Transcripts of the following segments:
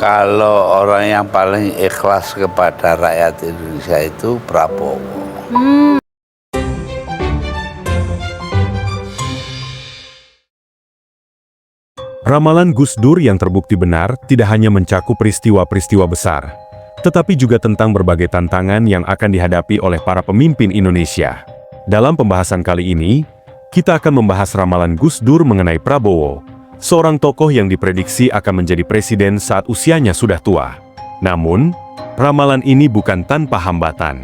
Kalau orang yang paling ikhlas kepada rakyat Indonesia itu Prabowo. Ramalan Gus Dur yang terbukti benar tidak hanya mencakup peristiwa-peristiwa besar, tetapi juga tentang berbagai tantangan yang akan dihadapi oleh para pemimpin Indonesia. Dalam pembahasan kali ini, kita akan membahas ramalan Gus Dur mengenai Prabowo, seorang tokoh yang diprediksi akan menjadi presiden saat usianya sudah tua. Namun, ramalan ini bukan tanpa hambatan.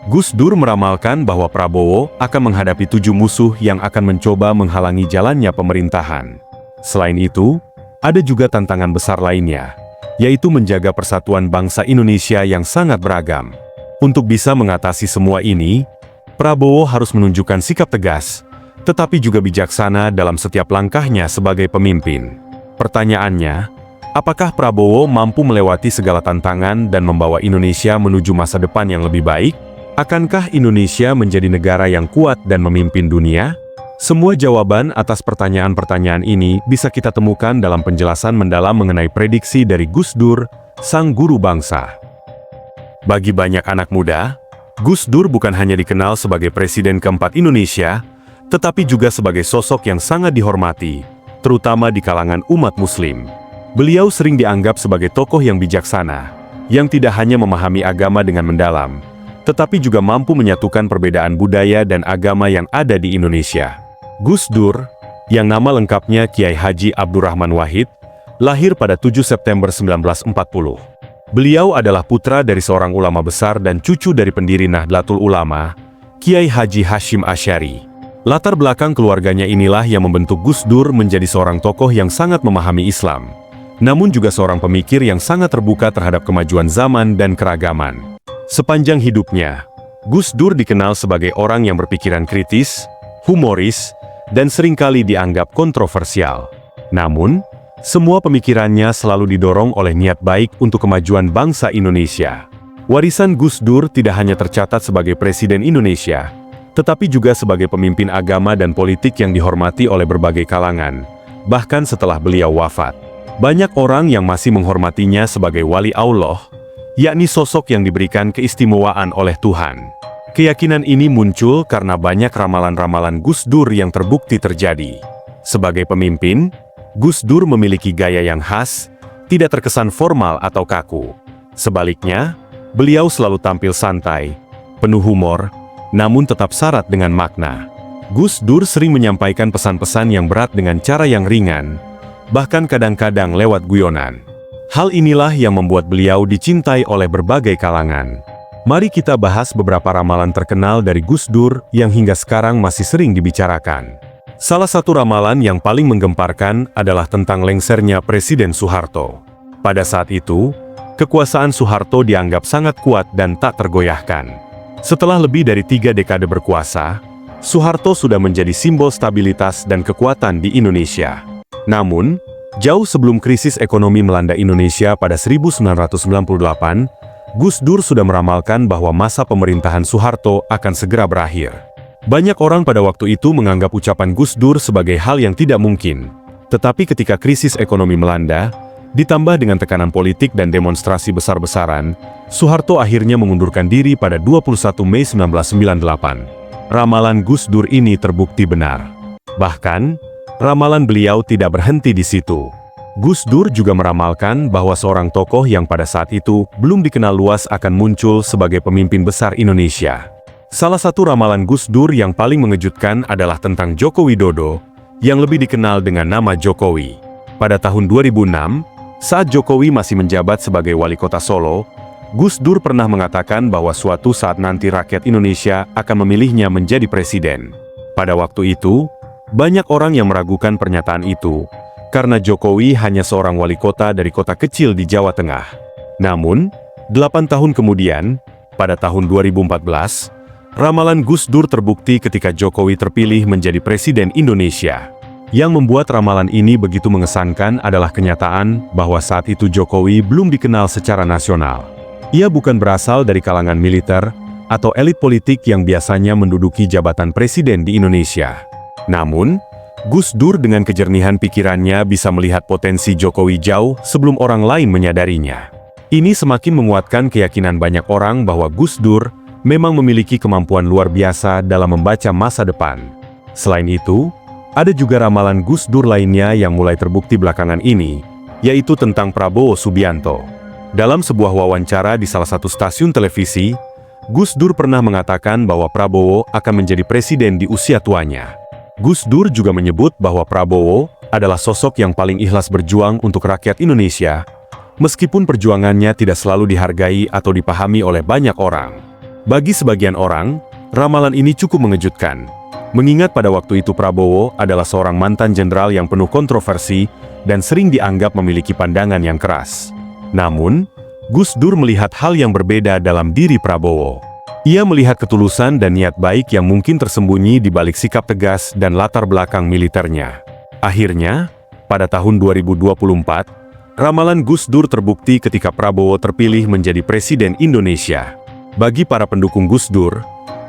Gus Dur meramalkan bahwa Prabowo akan menghadapi 7 musuh yang akan mencoba menghalangi jalannya pemerintahan. Selain itu, ada juga tantangan besar lainnya, yaitu menjaga persatuan bangsa Indonesia yang sangat beragam. Untuk bisa mengatasi semua ini, Prabowo harus menunjukkan sikap tegas, tetapi juga bijaksana dalam setiap langkahnya sebagai pemimpin. Pertanyaannya, apakah Prabowo mampu melewati segala tantangan dan membawa Indonesia menuju masa depan yang lebih baik? Akankah Indonesia menjadi negara yang kuat dan memimpin dunia? Semua jawaban atas pertanyaan-pertanyaan ini bisa kita temukan dalam penjelasan mendalam mengenai prediksi dari Gus Dur, sang guru bangsa. Bagi banyak anak muda, Gus Dur bukan hanya dikenal sebagai presiden keempat Indonesia, tetapi juga sebagai sosok yang sangat dihormati, terutama di kalangan umat Muslim. Beliau sering dianggap sebagai tokoh yang bijaksana, yang tidak hanya memahami agama dengan mendalam, tetapi juga mampu menyatukan perbedaan budaya dan agama yang ada di Indonesia. Gus Dur, yang nama lengkapnya Kiai Haji Abdurrahman Wahid, lahir pada 7 September 1940. Beliau adalah putra dari seorang ulama besar dan cucu dari pendiri Nahdlatul Ulama, Kiai Haji Hashim Asy'ari. Latar belakang keluarganya inilah yang membentuk Gus Dur menjadi seorang tokoh yang sangat memahami Islam, namun juga seorang pemikir yang sangat terbuka terhadap kemajuan zaman dan keragaman. Sepanjang hidupnya, Gus Dur dikenal sebagai orang yang berpikiran kritis, humoris, dan seringkali dianggap kontroversial. Namun, semua pemikirannya selalu didorong oleh niat baik untuk kemajuan bangsa Indonesia. Warisan Gus Dur tidak hanya tercatat sebagai Presiden Indonesia, tetapi juga sebagai pemimpin agama dan politik yang dihormati oleh berbagai kalangan, bahkan setelah beliau wafat. Banyak orang yang masih menghormatinya sebagai wali Allah, yakni sosok yang diberikan keistimewaan oleh Tuhan. Keyakinan ini muncul karena banyak ramalan-ramalan Gus Dur yang terbukti terjadi. Sebagai pemimpin, Gus Dur memiliki gaya yang khas, tidak terkesan formal atau kaku. Sebaliknya, beliau selalu tampil santai, penuh humor, namun tetap syarat dengan makna. Gus Dur sering menyampaikan pesan-pesan yang berat dengan cara yang ringan, bahkan kadang-kadang lewat guyonan. Hal inilah yang membuat beliau dicintai oleh berbagai kalangan. Mari kita bahas beberapa ramalan terkenal dari Gus Dur yang hingga sekarang masih sering dibicarakan. Salah satu ramalan yang paling menggemparkan adalah tentang lengsernya Presiden Soeharto. Pada saat itu, kekuasaan Soeharto dianggap sangat kuat dan tak tergoyahkan. Setelah lebih dari 3 dekade berkuasa, Soeharto sudah menjadi simbol stabilitas dan kekuatan di Indonesia. Namun, jauh sebelum krisis ekonomi melanda Indonesia pada 1998, Gus Dur sudah meramalkan bahwa masa pemerintahan Soeharto akan segera berakhir. Banyak orang pada waktu itu menganggap ucapan Gus Dur sebagai hal yang tidak mungkin. Tetapi ketika krisis ekonomi melanda, ditambah dengan tekanan politik dan demonstrasi besar-besaran, Soeharto akhirnya mengundurkan diri pada 21 Mei 1998. Ramalan Gus Dur ini terbukti benar. Bahkan, ramalan beliau tidak berhenti di situ. Gus Dur juga meramalkan bahwa seorang tokoh yang pada saat itu belum dikenal luas akan muncul sebagai pemimpin besar Indonesia. Salah satu ramalan Gus Dur yang paling mengejutkan adalah tentang Joko Widodo, yang lebih dikenal dengan nama Jokowi. Pada tahun 2006, saat Jokowi masih menjabat sebagai wali kota Solo, Gus Dur pernah mengatakan bahwa suatu saat nanti rakyat Indonesia akan memilihnya menjadi presiden. Pada waktu itu, banyak orang yang meragukan pernyataan itu, karena Jokowi hanya seorang wali kota dari kota kecil di Jawa Tengah. Namun, 8 tahun kemudian, pada tahun 2014, ramalan Gus Dur terbukti ketika Jokowi terpilih menjadi Presiden Indonesia. Yang membuat ramalan ini begitu mengesankan adalah kenyataan bahwa saat itu Jokowi belum dikenal secara nasional. Ia bukan berasal dari kalangan militer atau elit politik yang biasanya menduduki jabatan presiden di Indonesia. Namun, Gus Dur dengan kejernihan pikirannya bisa melihat potensi Jokowi jauh sebelum orang lain menyadarinya. Ini semakin menguatkan keyakinan banyak orang bahwa Gus Dur memang memiliki kemampuan luar biasa dalam membaca masa depan. Selain itu, ada juga ramalan Gus Dur lainnya yang mulai terbukti belakangan ini, yaitu tentang Prabowo Subianto. Dalam sebuah wawancara di salah satu stasiun televisi, Gus Dur pernah mengatakan bahwa Prabowo akan menjadi presiden di usia tuanya. Gus Dur juga menyebut bahwa Prabowo adalah sosok yang paling ikhlas berjuang untuk rakyat Indonesia, meskipun perjuangannya tidak selalu dihargai atau dipahami oleh banyak orang. Bagi sebagian orang, ramalan ini cukup mengejutkan, mengingat pada waktu itu Prabowo adalah seorang mantan jenderal yang penuh kontroversi dan sering dianggap memiliki pandangan yang keras. Namun, Gus Dur melihat hal yang berbeda dalam diri Prabowo. Ia melihat ketulusan dan niat baik yang mungkin tersembunyi di balik sikap tegas dan latar belakang militernya. Akhirnya, pada tahun 2024, ramalan Gus Dur terbukti ketika Prabowo terpilih menjadi Presiden Indonesia. Bagi para pendukung Gus Dur,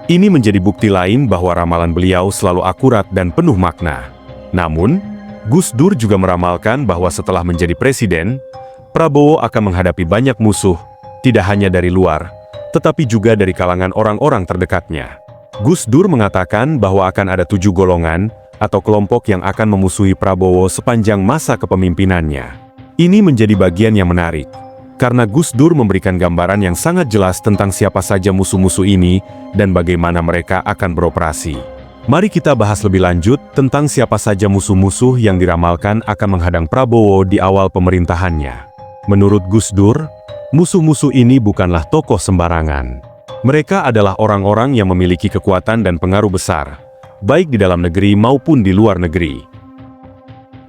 ini menjadi bukti lain bahwa ramalan beliau selalu akurat dan penuh makna. Namun, Gus Dur juga meramalkan bahwa setelah menjadi presiden, Prabowo akan menghadapi banyak musuh, tidak hanya dari luar, tetapi juga dari kalangan orang-orang terdekatnya. Gus Dur mengatakan bahwa akan ada 7 golongan atau kelompok yang akan memusuhi Prabowo sepanjang masa kepemimpinannya. Ini menjadi bagian yang menarik, karena Gus Dur memberikan gambaran yang sangat jelas tentang siapa saja musuh-musuh ini dan bagaimana mereka akan beroperasi. Mari kita bahas lebih lanjut tentang siapa saja musuh-musuh yang diramalkan akan menghadang Prabowo di awal pemerintahannya. Menurut Gus Dur, musuh-musuh ini bukanlah tokoh sembarangan. Mereka adalah orang-orang yang memiliki kekuatan dan pengaruh besar, baik di dalam negeri maupun di luar negeri.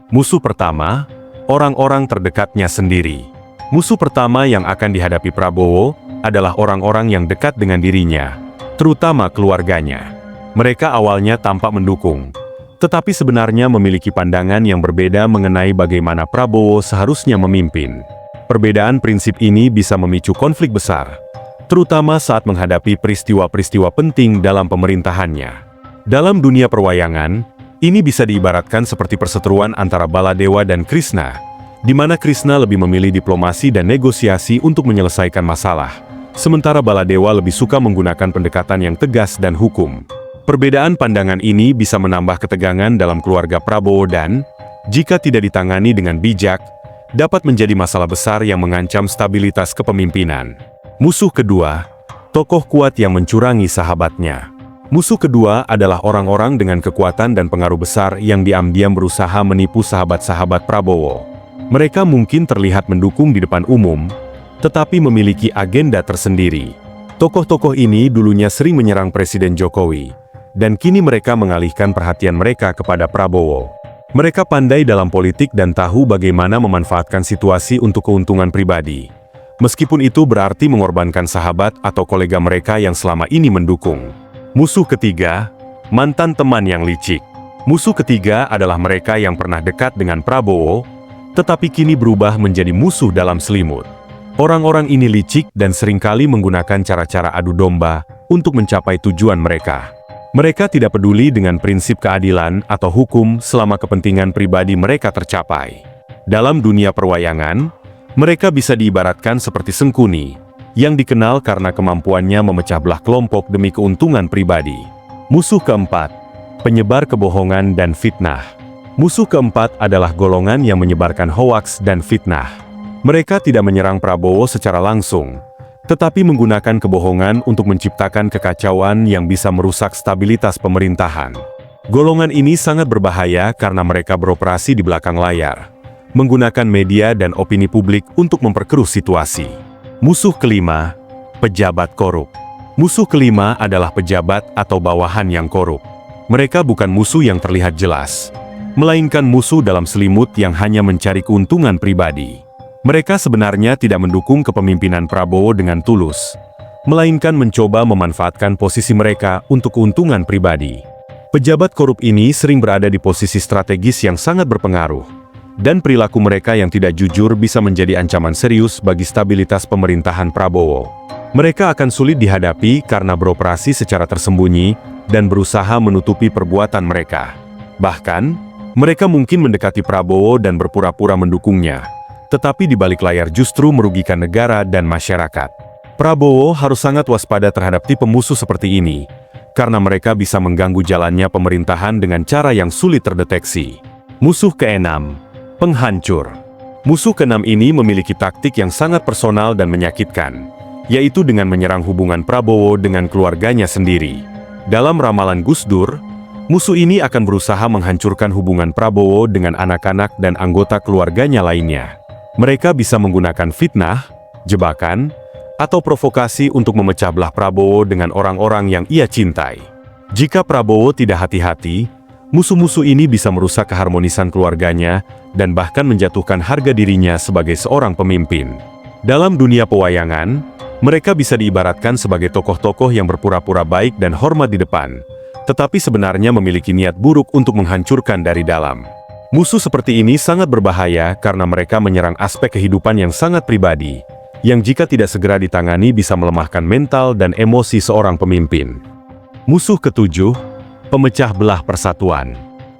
Musuh pertama, orang-orang terdekatnya sendiri. Musuh pertama yang akan dihadapi Prabowo adalah orang-orang yang dekat dengan dirinya, terutama keluarganya. Mereka awalnya tampak mendukung, tetapi sebenarnya memiliki pandangan yang berbeda mengenai bagaimana Prabowo seharusnya memimpin. Perbedaan prinsip ini bisa memicu konflik besar, terutama saat menghadapi peristiwa-peristiwa penting dalam pemerintahannya. Dalam dunia perwayangan, ini bisa diibaratkan seperti perseteruan antara Baladewa dan Krishna, di mana Krishna lebih memilih diplomasi dan negosiasi untuk menyelesaikan masalah, sementara Baladewa lebih suka menggunakan pendekatan yang tegas dan hukum. Perbedaan pandangan ini bisa menambah ketegangan dalam keluarga Prabowo dan, jika tidak ditangani dengan bijak, dapat menjadi masalah besar yang mengancam stabilitas kepemimpinan. Musuh kedua, tokoh kuat yang mencurangi sahabatnya. Musuh kedua adalah orang-orang dengan kekuatan dan pengaruh besar yang diam-diam berusaha menipu sahabat-sahabat Prabowo. Mereka mungkin terlihat mendukung di depan umum, tetapi memiliki agenda tersendiri. Tokoh-tokoh ini dulunya sering menyerang Presiden Jokowi, dan kini mereka mengalihkan perhatian mereka kepada Prabowo. Mereka pandai dalam politik dan tahu bagaimana memanfaatkan situasi untuk keuntungan pribadi. Meskipun itu berarti mengorbankan sahabat atau kolega mereka yang selama ini mendukung. Musuh ketiga, mantan teman yang licik. Musuh ketiga adalah mereka yang pernah dekat dengan Prabowo, tetapi kini berubah menjadi musuh dalam selimut. Orang-orang ini licik dan seringkali menggunakan cara-cara adu domba untuk mencapai tujuan mereka. Mereka tidak peduli dengan prinsip keadilan atau hukum selama kepentingan pribadi mereka tercapai. Dalam dunia perwayangan, mereka bisa diibaratkan seperti Sengkuni, yang dikenal karena kemampuannya memecah belah kelompok demi keuntungan pribadi. Musuh keempat, penyebar kebohongan dan fitnah. Musuh keempat adalah golongan yang menyebarkan hoaks dan fitnah. Mereka tidak menyerang Prabowo secara langsung, tetapi menggunakan kebohongan untuk menciptakan kekacauan yang bisa merusak stabilitas pemerintahan. Golongan ini sangat berbahaya karena mereka beroperasi di belakang layar, menggunakan media dan opini publik untuk memperkeruh situasi. Musuh kelima, pejabat korup. Musuh kelima adalah pejabat atau bawahan yang korup. Mereka bukan musuh yang terlihat jelas, melainkan musuh dalam selimut yang hanya mencari keuntungan pribadi. Mereka sebenarnya tidak mendukung kepemimpinan Prabowo dengan tulus, melainkan mencoba memanfaatkan posisi mereka untuk keuntungan pribadi. Pejabat korup ini sering berada di posisi strategis yang sangat berpengaruh, dan perilaku mereka yang tidak jujur bisa menjadi ancaman serius bagi stabilitas pemerintahan Prabowo. Mereka akan sulit dihadapi karena beroperasi secara tersembunyi dan berusaha menutupi perbuatan mereka. Bahkan, Mereka mungkin mendekati Prabowo dan berpura-pura mendukungnya, tetapi di balik layar justru merugikan negara dan masyarakat. Prabowo harus sangat waspada terhadap tipe musuh seperti ini, karena mereka bisa mengganggu jalannya pemerintahan dengan cara yang sulit terdeteksi. Musuh keenam, penghancur. Musuh keenam ini memiliki taktik yang sangat personal dan menyakitkan, yaitu dengan menyerang hubungan Prabowo dengan keluarganya sendiri. Dalam ramalan Gus Dur, musuh ini akan berusaha menghancurkan hubungan Prabowo dengan anak-anak dan anggota keluarganya lainnya. Mereka bisa menggunakan fitnah, jebakan, atau provokasi untuk memecah belah Prabowo dengan orang-orang yang ia cintai. Jika Prabowo tidak hati-hati, musuh-musuh ini bisa merusak keharmonisan keluarganya dan bahkan menjatuhkan harga dirinya sebagai seorang pemimpin. Dalam dunia pewayangan, mereka bisa diibaratkan sebagai tokoh-tokoh yang berpura-pura baik dan hormat di depan, tetapi sebenarnya memiliki niat buruk untuk menghancurkan dari dalam. Musuh seperti ini sangat berbahaya karena mereka menyerang aspek kehidupan yang sangat pribadi, yang jika tidak segera ditangani bisa melemahkan mental dan emosi seorang pemimpin. Musuh ketujuh, pemecah belah persatuan.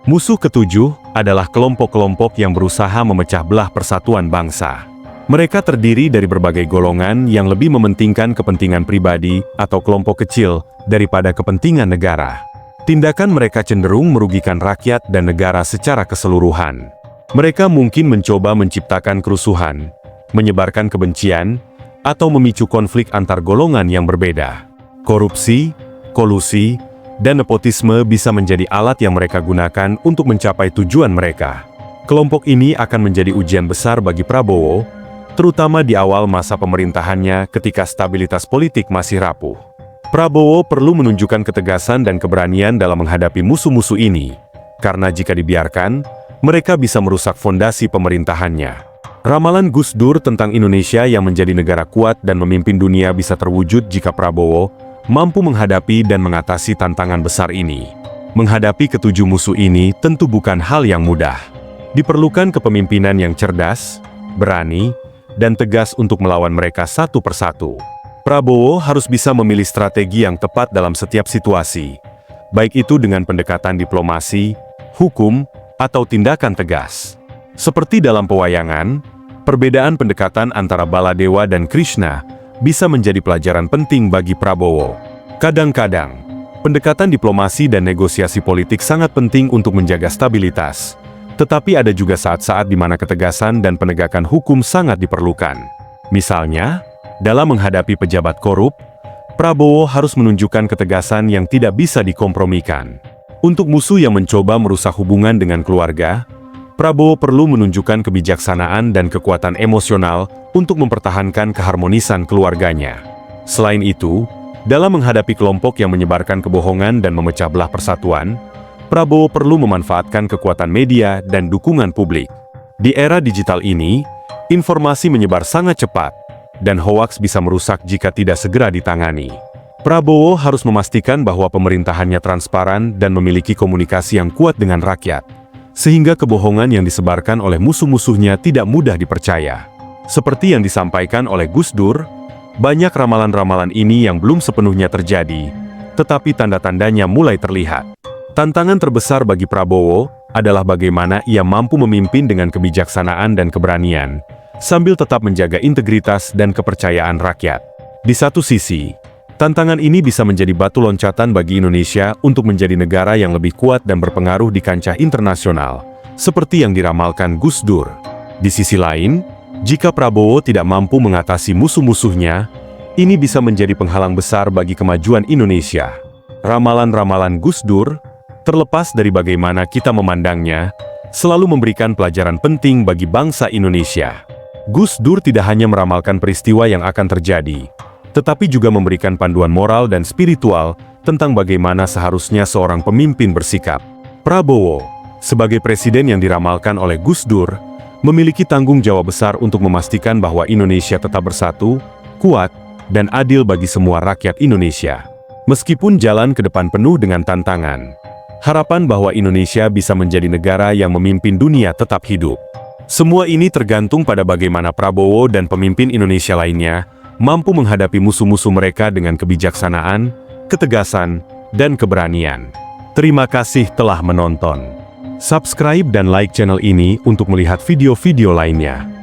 Musuh ketujuh adalah kelompok-kelompok yang berusaha memecah belah persatuan bangsa. Mereka terdiri dari berbagai golongan yang lebih mementingkan kepentingan pribadi atau kelompok kecil daripada kepentingan negara. Tindakan mereka cenderung merugikan rakyat dan negara secara keseluruhan. Mereka mungkin mencoba menciptakan kerusuhan, menyebarkan kebencian, atau memicu konflik antar golongan yang berbeda. Korupsi, kolusi, dan nepotisme bisa menjadi alat yang mereka gunakan untuk mencapai tujuan mereka. Kelompok ini akan menjadi ujian besar bagi Prabowo, terutama di awal masa pemerintahannya ketika stabilitas politik masih rapuh. Prabowo perlu menunjukkan ketegasan dan keberanian dalam menghadapi musuh-musuh ini, karena jika dibiarkan, mereka bisa merusak fondasi pemerintahannya. Ramalan Gus Dur tentang Indonesia yang menjadi negara kuat dan memimpin dunia bisa terwujud jika Prabowo mampu menghadapi dan mengatasi tantangan besar ini. Menghadapi ketujuh musuh ini tentu bukan hal yang mudah. Diperlukan kepemimpinan yang cerdas, berani, dan tegas untuk melawan mereka satu persatu. Prabowo harus bisa memilih strategi yang tepat dalam setiap situasi, baik itu dengan pendekatan diplomasi, hukum, atau tindakan tegas. Seperti dalam pewayangan, perbedaan pendekatan antara Baladewa dan Krishna bisa menjadi pelajaran penting bagi Prabowo. Kadang-kadang, pendekatan diplomasi dan negosiasi politik sangat penting untuk menjaga stabilitas, tetapi ada juga saat-saat di mana ketegasan dan penegakan hukum sangat diperlukan. Misalnya, dalam menghadapi pejabat korup, Prabowo harus menunjukkan ketegasan yang tidak bisa dikompromikan. Untuk musuh yang mencoba merusak hubungan dengan keluarga, Prabowo perlu menunjukkan kebijaksanaan dan kekuatan emosional untuk mempertahankan keharmonisan keluarganya. Selain itu, dalam menghadapi kelompok yang menyebarkan kebohongan dan memecah belah persatuan, Prabowo perlu memanfaatkan kekuatan media dan dukungan publik. Di era digital ini, informasi menyebar sangat cepat, dan hoaks bisa merusak jika tidak segera ditangani. Prabowo harus memastikan bahwa pemerintahannya transparan dan memiliki komunikasi yang kuat dengan rakyat, sehingga kebohongan yang disebarkan oleh musuh-musuhnya tidak mudah dipercaya. Seperti yang disampaikan oleh Gus Dur, banyak ramalan-ramalan ini yang belum sepenuhnya terjadi, tetapi tanda-tandanya mulai terlihat. Tantangan terbesar bagi Prabowo adalah bagaimana ia mampu memimpin dengan kebijaksanaan dan keberanian, sambil tetap menjaga integritas dan kepercayaan rakyat. Di satu sisi, tantangan ini bisa menjadi batu loncatan bagi Indonesia untuk menjadi negara yang lebih kuat dan berpengaruh di kancah internasional, seperti yang diramalkan Gus Dur. Di sisi lain, jika Prabowo tidak mampu mengatasi musuh-musuhnya, ini bisa menjadi penghalang besar bagi kemajuan Indonesia. Ramalan-ramalan Gus Dur, terlepas dari bagaimana kita memandangnya, selalu memberikan pelajaran penting bagi bangsa Indonesia. Gus Dur tidak hanya meramalkan peristiwa yang akan terjadi, tetapi juga memberikan panduan moral dan spiritual tentang bagaimana seharusnya seorang pemimpin bersikap. Prabowo, sebagai presiden yang diramalkan oleh Gus Dur, memiliki tanggung jawab besar untuk memastikan bahwa Indonesia tetap bersatu, kuat, dan adil bagi semua rakyat Indonesia. Meskipun jalan ke depan penuh dengan tantangan, harapan bahwa Indonesia bisa menjadi negara yang memimpin dunia tetap hidup. Semua ini tergantung pada bagaimana Prabowo dan pemimpin Indonesia lainnya mampu menghadapi musuh-musuh mereka dengan kebijaksanaan, ketegasan, dan keberanian. Terima kasih telah menonton. Subscribe dan like channel ini untuk melihat video-video lainnya.